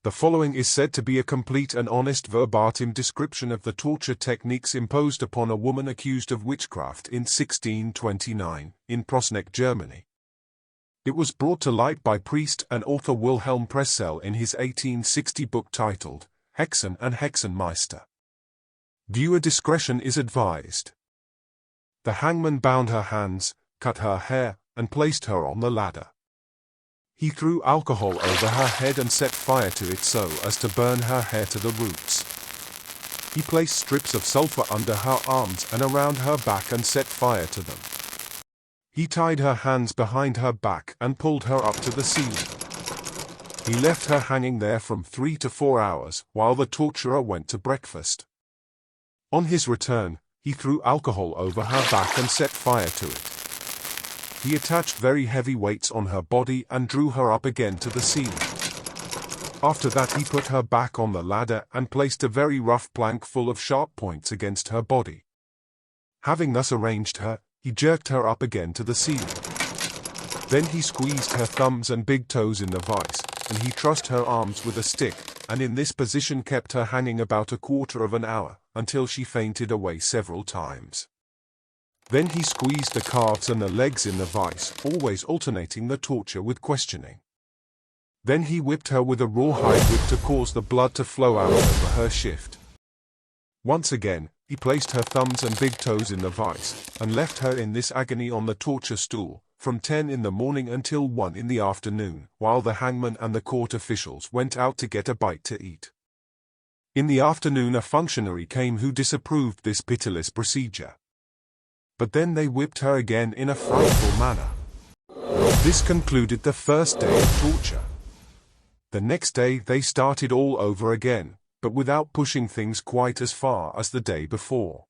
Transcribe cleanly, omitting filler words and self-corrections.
The following is said to be a complete and honest verbatim description of the torture techniques imposed upon a woman accused of witchcraft in 1629, in Prossneck, Germany. It was brought to light by priest and author Wilhelm Pressel in his 1860 book titled Hexen and Hexenmeister. Viewer discretion is advised. The hangman bound her hands, cut her hair, and placed her on the ladder. He threw alcohol over her head and set fire to it so as to burn her hair to the roots. He placed strips of sulfur under her arms and around her back and set fire to them. He tied her hands behind her back and pulled her up to the ceiling. He left her hanging there from 3 to 4 hours while the torturer went to breakfast. On his return, he threw alcohol over her back and set fire to it. He attached very heavy weights on her body and drew her up again to the ceiling. After that he put her back on the ladder and placed a very rough plank full of sharp points against her body. Having thus arranged her, he jerked her up again to the ceiling. Then he squeezed her thumbs and big toes in the vise, and he trussed her arms with a stick, and in this position kept her hanging about a quarter of an hour, until she fainted away several times. Then he squeezed the calves and the legs in the vise, always alternating the torture with questioning. Then he whipped her with a rawhide whip to cause the blood to flow out over her shift. Once again, he placed her thumbs and big toes in the vise, and left her in this agony on the torture stool, from 10 in the morning until 1 in the afternoon, while the hangman and the court officials went out to get a bite to eat. In the afternoon a functionary came who disapproved this pitiless procedure. But then they whipped her again in a frightful manner. This concluded the first day of torture. The next day they started all over again, but without pushing things quite as far as the day before.